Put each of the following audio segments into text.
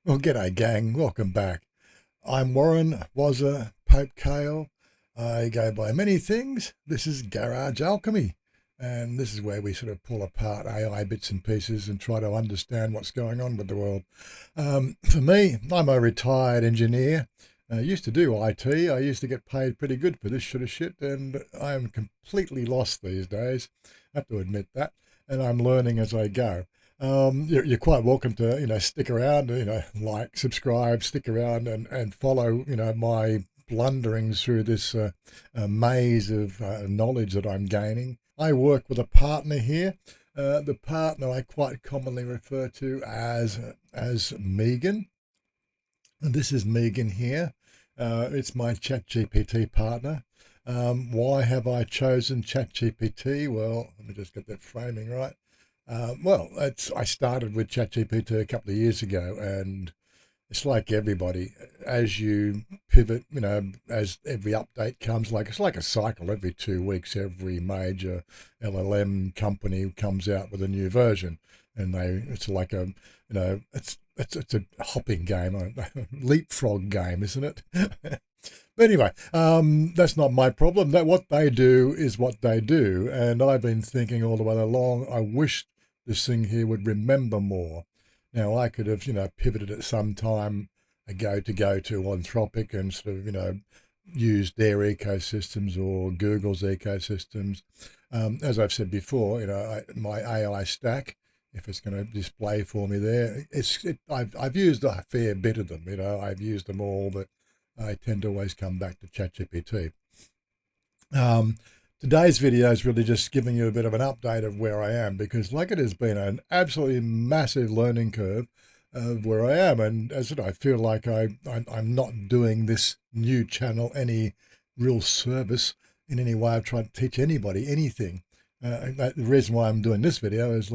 Well, g'day, gang. Welcome back. I'm Warren, Wazza, Pope Kale. I go by many things. This is Garage Alchemy. And this is where we sort of pull apart AI bits and pieces and try to understand what's going on with the world. For me, I'm a retired engineer. I used to do IT. I used to get paid pretty good for this sort of shit. And I'm completely lost these days. I have to admit that. And I'm learning as I go. You're quite welcome to, stick around, like, subscribe, stick around and follow, my blunderings through this maze of knowledge that I'm gaining. I work with a partner here. The partner I quite commonly refer to as Megan. And this is Megan here. It's my ChatGPT partner. Why have I chosen ChatGPT? Well, let me just get that framing right. I started with ChatGPT a couple of years ago, and it's like everybody. As you pivot, as every update comes, it's like a cycle. Every 2 weeks, every major LLM company comes out with a new version, and it's like it's a hopping game, a leapfrog game, isn't it? But anyway, that's not my problem. That what they do is what they do, and I've been thinking all the way along. I wish this thing here would remember more. Now I could have, pivoted at some time ago to go to Anthropic and sort of, used their ecosystems or Google's ecosystems. As I've said before, my AI stack, if it's going to display for me there, I've used a fair bit of them. I've used them all, but I tend to always come back to ChatGPT. Today's video is really just giving you a bit of an update of where I am, because it has been an absolutely massive learning curve of where I am. And as I said, I feel like I'm not doing this new channel any real service in any way. I've tried to teach anybody anything. The reason why I'm doing this video is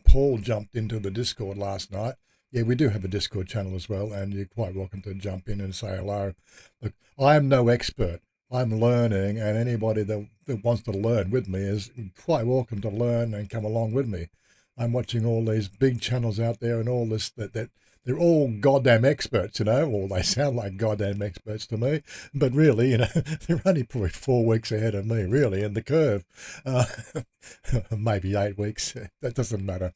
Paul jumped into the Discord last night. Yeah, we do have a Discord channel as well, and you're quite welcome to jump in and say hello. Look, I am no expert. I'm learning, and anybody that wants to learn with me is quite welcome to learn and come along with me. I'm watching all these big channels out there and all this that they're all goddamn experts, or they sound like goddamn experts to me, but really, they're only probably 4 weeks ahead of me, really, in the curve. Maybe 8 weeks. That doesn't matter.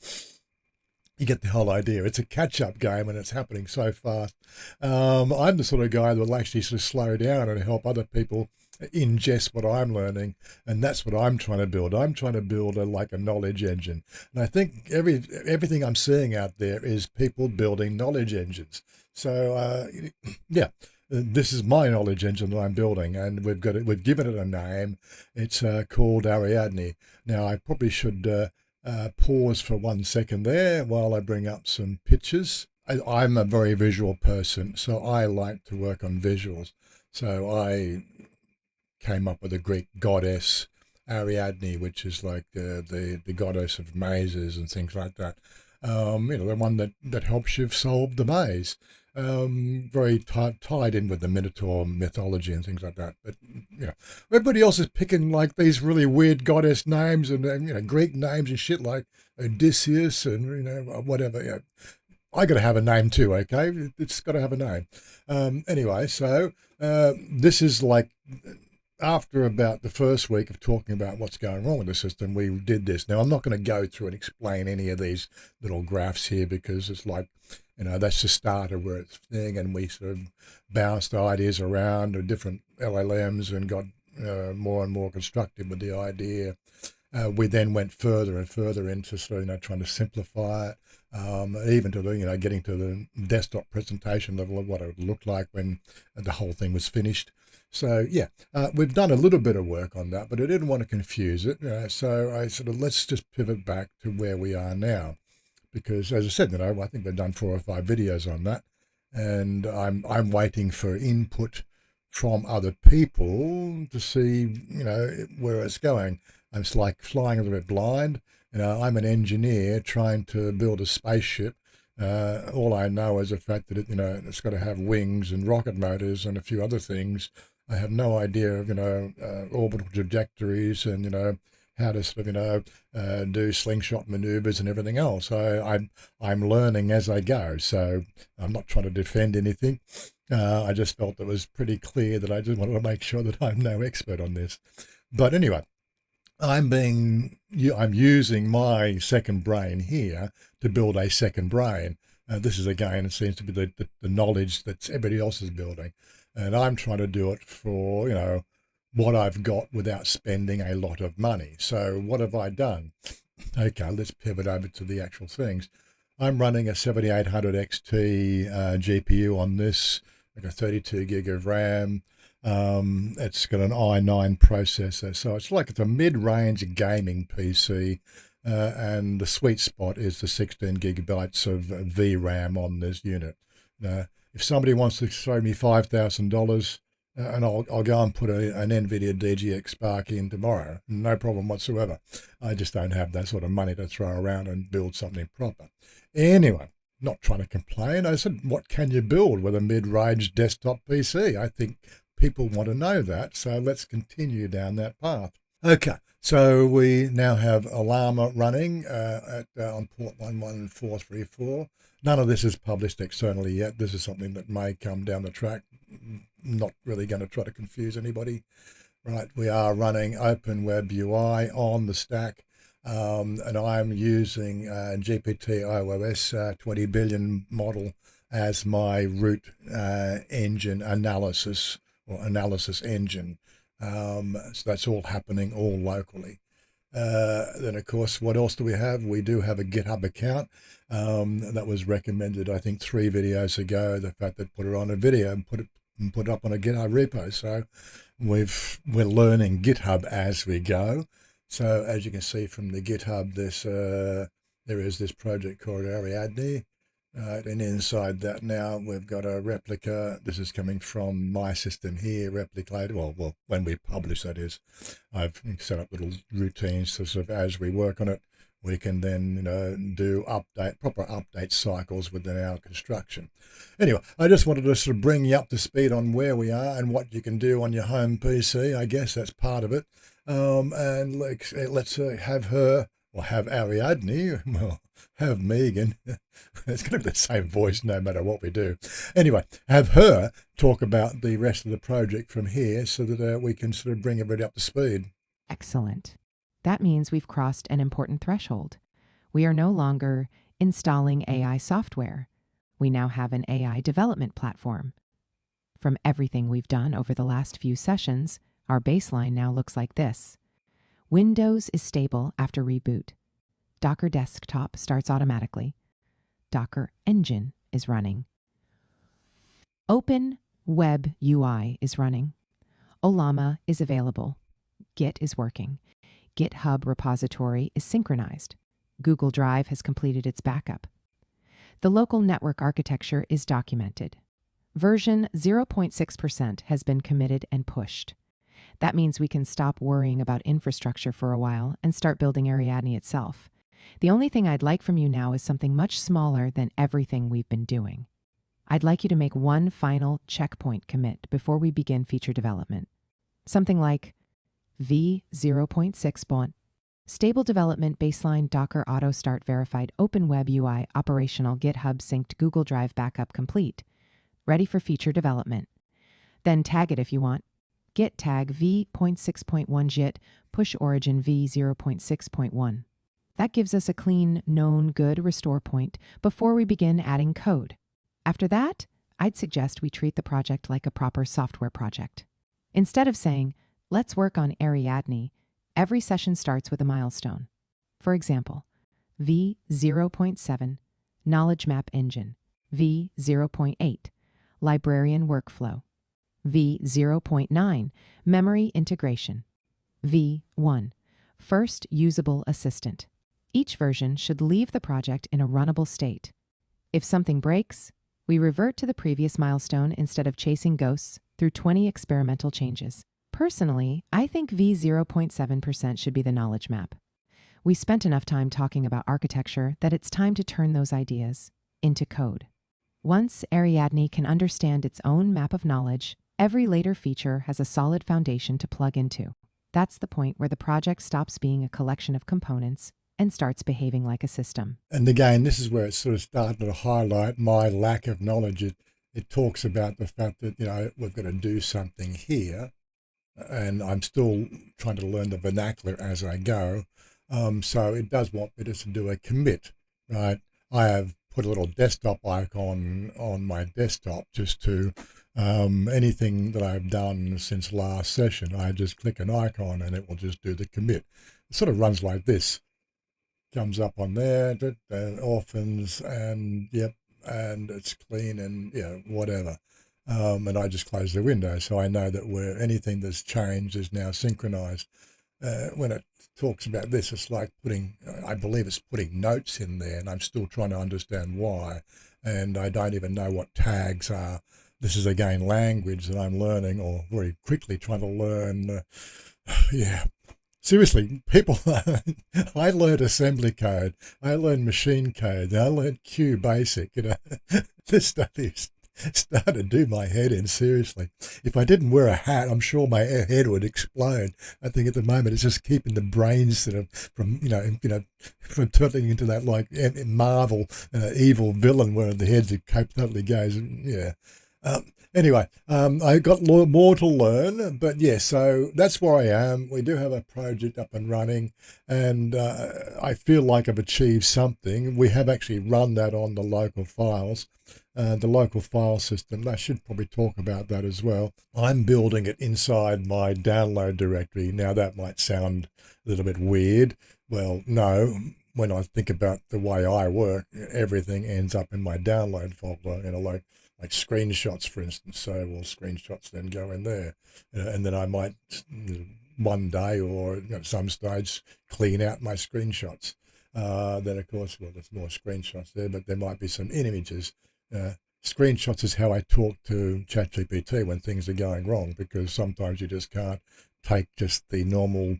You get the whole idea. It's a catch-up game, and it's happening so fast. I'm the sort of guy that will actually sort of slow down and help other people ingest what I'm learning, and that's what I'm trying to build. I'm trying to build a knowledge engine, and I think everything I'm seeing out there is people building knowledge engines. So yeah. This is my knowledge engine that I'm building, and we've given it a name. It's called Ariadne. Now I probably should pause for 1 second there while I bring up some pictures. I'm a very visual person, so I like to work on visuals. So I came up with a Greek goddess, Ariadne, which is like the goddess of mazes and things like that. The one that helps you solve the maze. Very tied in with the Minotaur mythology and things like that. But everybody else is picking these really weird goddess names and Greek names and shit like Odysseus and whatever. I got to have a name too, okay? It's got to have a name. Anyway, so this is after about the first week of talking about what's going wrong with the system, we did this. Now, I'm not going to go through and explain any of these little graphs here, because it's that's the start of where it's thing, and we sort of bounced ideas around to different LLMs and got more and more constructive with the idea. We then went further and further into sort of, trying to simplify it, even to the, getting to the desktop presentation level of what it would look like when the whole thing was finished. So yeah, we've done a little bit of work on that, but I didn't want to confuse it. So I sort of, let's just pivot back to where we are now, because as I said, I think we've done 4 or 5 videos on that, and I'm waiting for input from other people to see, where it's going. It's like flying a little bit blind. I'm an engineer trying to build a spaceship. All I know is the fact that it's got to have wings and rocket motors and a few other things. I have no idea of orbital trajectories and how to sort of, do slingshot maneuvers and everything else. So I'm learning as I go. So I'm not trying to defend anything. I just felt it was pretty clear that I just wanted to make sure that I'm no expert on this. But anyway, I'm using my second brain here to build a second brain. This is, again, it seems to be the knowledge that everybody else is building. And I'm trying to do it for, what I've got without spending a lot of money. So what have I done? Okay, let's pivot over to the actual things. I'm running a 7800 XT GPU on this, like a 32 gig of RAM. It's got an i9 processor, so it's a mid-range gaming PC, and the sweet spot is the 16 gigabytes of VRAM on this unit. If somebody wants to throw me $5,000, and I'll go and put an NVIDIA DGX Spark in tomorrow, no problem whatsoever. I just don't have that sort of money to throw around and build something proper. Anyway, not trying to complain. I said, what can you build with a mid-range desktop PC? I think people want to know that, so let's continue down that path. Okay, so we now have Ollama running on port 11434. None of this is published externally yet. This is something that may come down the track. Not really going to try to confuse anybody. Right, we are running Open WebUI on the stack, and I'm using GPT iOS 20 billion model as my root engine analysis engine. So that's all happening all locally. Then, of course, what else do we have? We do have a GitHub account that was recommended, I think, 3 videos ago. The fact that put it on a video and put it up on a GitHub repo. So we're learning GitHub as we go. So as you can see from the GitHub, there is this project called Ariadne. And inside that now we've got a replica. This is coming from my system here, replicated. Well, when we publish, that is. I've set up little routines so sort of as we work on it, we can then, do proper update cycles within our construction. Anyway, I just wanted to sort of bring you up to speed on where we are and what you can do on your home PC. I guess that's part of it. And let's have Ariadne, have Megan. It's going to be the same voice no matter what we do. Anyway, have her talk about the rest of the project from here so that we can sort of bring everybody up to speed. Excellent. That means we've crossed an important threshold. We are no longer installing AI software. We now have an AI development platform. From everything we've done over the last few sessions, our baseline now looks like this. Windows is stable after reboot. Docker Desktop starts automatically. Docker Engine is running. Open WebUI is running. Ollama is available. Git is working. GitHub repository is synchronized. Google Drive has completed its backup. The local network architecture is documented. Version 0.6% has been committed and pushed. That means we can stop worrying about infrastructure for a while and start building Ariadne itself. The only thing I'd like from you now is something much smaller than everything we've been doing. I'd like you to make one final checkpoint commit before we begin feature development. Something like v0.6 stable development baseline Docker auto start verified Open Web UI operational GitHub synced Google Drive backup complete. Ready for feature development. Then tag it if you want. Git tag v.6.1 git push origin v0.6.1. That gives us a clean, known, good restore point before we begin adding code. After that, I'd suggest we treat the project like a proper software project. Instead of saying, let's work on Ariadne, every session starts with a milestone. For example, v0.7, Knowledge Map Engine, v0.8, Librarian Workflow, v0.9, Memory Integration, v1, First Usable Assistant. Each version should leave the project in a runnable state. If something breaks, we revert to the previous milestone instead of chasing ghosts through 20 experimental changes. Personally, I think v0.7% should be the knowledge map. We spent enough time talking about architecture that it's time to turn those ideas into code. Once Ariadne can understand its own map of knowledge, every later feature has a solid foundation to plug into. That's the point where the project stops being a collection of components and starts behaving like a system. And again, this is where it's sort of starting to highlight my lack of knowledge. It talks about the fact that, we've got to do something here, and I'm still trying to learn the vernacular as I go. So it does want me to do a commit, right? I have put a little desktop icon on my desktop just to anything that I've done since last session. I just click an icon and it will just do the commit. It sort of runs like this. Comes up on there, and orphans, and yep, and it's clean, and whatever. And I just close the window, so I know that where anything that's changed is now synchronized. When it talks about this, it's like I believe it's putting notes in there, and I'm still trying to understand why, and I don't even know what tags are. This is again language that I'm learning, or very quickly trying to learn. Yeah. Seriously, people, I learned assembly code, I learned machine code, I learned Q basic, this stuff is starting to do my head in, seriously. If I didn't wear a hat, I'm sure my head would explode. I think at the moment it's just keeping the brains sort of from turning into that like Marvel evil villain where the head totally goes, yeah. Anyway, I got more to learn, but yes, so that's where I am. We do have a project up and running, and I feel like I've achieved something. We have actually run that on the local files, the local file system. I should probably talk about that as well. I'm building it inside my download directory. Now that might sound a little bit weird. Well, no. When I think about the way I work, everything ends up in my download folder, like screenshots, for instance. So, well, screenshots then go in there. And then I might one day or at some stage clean out my screenshots. Then, of course, well, there's more screenshots there, but there might be some images. Screenshots is how I talk to ChatGPT when things are going wrong, because sometimes you just can't take just the normal,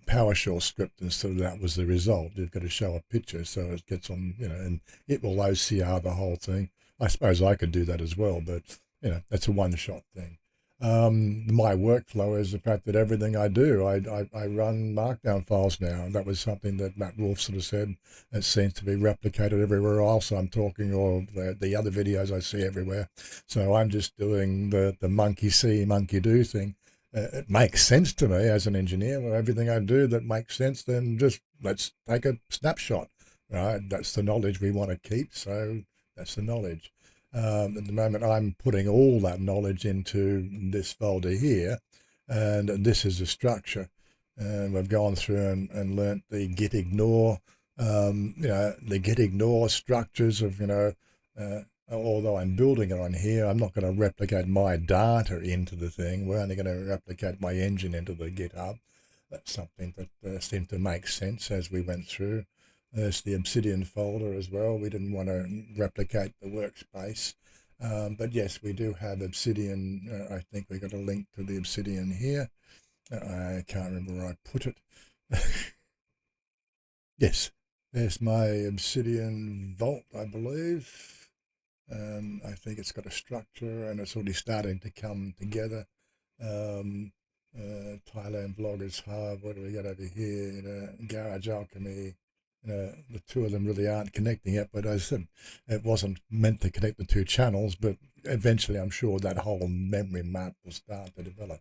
PowerShell script and so that was the result. You've got to show a picture so it gets on, and it will OCR the whole thing. I suppose I could do that as well, but that's a one-shot thing. My workflow is the fact that everything I do, I run Markdown files now. That was something that Matt Wolf sort of said. It seems to be replicated everywhere else I'm talking, or the other videos I see everywhere. So I'm just doing the monkey see, monkey do thing. It makes sense to me as an engineer. Well, everything I do that makes sense, then just let's take a snapshot. Right, that's the knowledge we want to keep. So that's the knowledge. At the moment, I'm putting all that knowledge into this folder here, and this is the structure. And we've gone through and learnt the git ignore, the git ignore structures of, although I'm building it on here, I'm not going to replicate my data into the thing. We're only going to replicate my engine into the GitHub. That's something that seemed to make sense as we went through. There's the Obsidian folder as well. We didn't want to replicate the workspace. But yes, we do have Obsidian. I think we got a link to the Obsidian here. I can't remember where I put it. Yes, there's my Obsidian vault, I believe. I think it's got a structure and it's already starting to come together. Thailand Vloggers Hub, what do we got over here? Garage Alchemy. The two of them really aren't connecting yet, but as I said, it wasn't meant to connect the two channels, but eventually I'm sure that whole memory map will start to develop.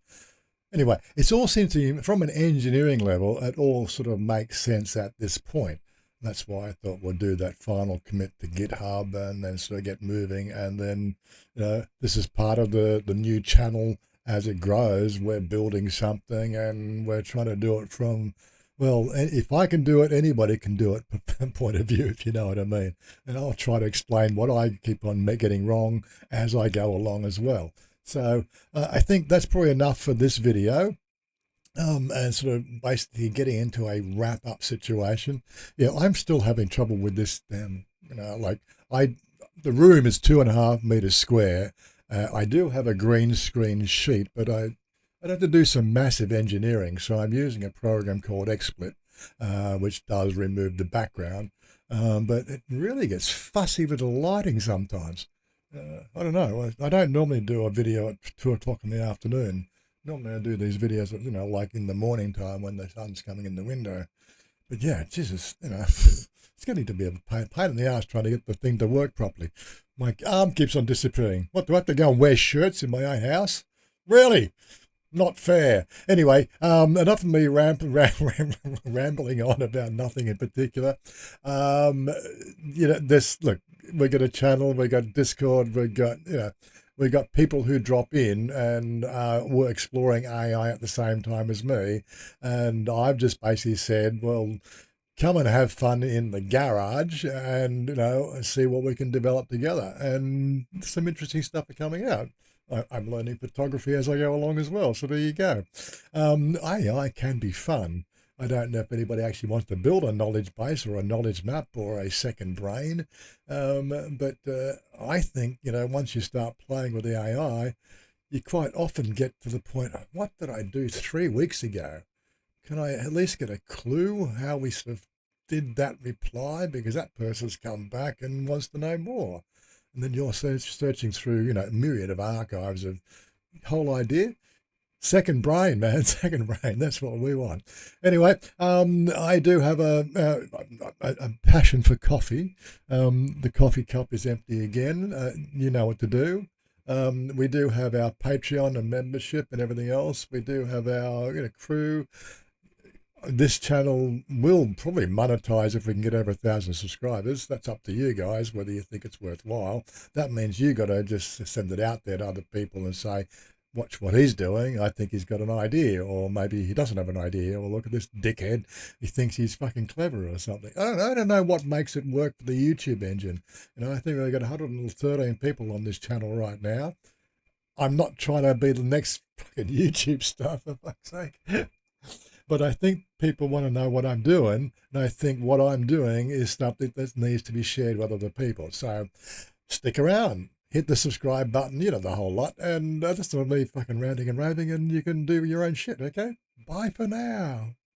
Anyway, it all seems to, from an engineering level, it all sort of makes sense at this point. That's why I thought we'll do that final commit to GitHub and then sort of get moving. And then this is part of the new channel as it grows. We're building something and we're trying to do it from, well, if I can do it, anybody can do it point of view, if you know what I mean. And I'll try to explain what I keep on getting wrong as I go along as well. So I think that's probably enough for this video. And sort of basically getting into a wrap up situation. Yeah, I'm still having trouble with this. The room is 2.5 meters square. I do have a green screen sheet, but I'd have to do some massive engineering. So I'm using a program called XSplit, which does remove the background. But it really gets fussy with the lighting sometimes. I don't know. I don't normally do a video at 2 o'clock in the afternoon. Normally I do these videos, like in the morning time when the sun's coming in the window. But yeah, Jesus, it's getting to be a pain in the ass trying to get the thing to work properly. My arm keeps on disappearing. What, do I have to go and wear shirts in my own house? Really? Not fair. Anyway, enough of me rambling on about nothing in particular. Look, we got a channel, we got Discord, we got people who drop in and were exploring AI at the same time as me, and I've just basically said, well, come and have fun in the garage and see what we can develop together, and some interesting stuff are coming out. I'm learning photography as I go along as well, so there you go. AI can be fun. I don't know if anybody actually wants to build a knowledge base or a knowledge map or a second brain, but I think once you start playing with the AI, you quite often get to the point of, what did I do 3 weeks ago? Can I at least get a clue how we sort of did that reply, because that person's come back and wants to know more. And then you're searching through, a myriad of archives of whole idea. Second brain, man, second brain. That's what we want. Anyway, I do have a passion for coffee. The coffee cup is empty again. You know what to do. We do have our Patreon and membership and everything else. We do have our crew. This channel will probably monetize if we can get over 1,000 subscribers. That's up to you guys, whether you think it's worthwhile. That means you got to just send it out there to other people and say, watch what he's doing. I think he's got an idea, or maybe he doesn't have an idea. Or look at this dickhead. He thinks he's fucking clever or something. I don't know what makes it work for the YouTube engine. I think we've got 113 people on this channel right now. I'm not trying to be the next fucking YouTube star, for fuck's sake. But I think people want to know what I'm doing, and I think what I'm doing is something that needs to be shared with other people. So stick around, hit the subscribe button, the whole lot, and I just want to leave fucking ranting and raving, and you can do your own shit, okay? Bye for now.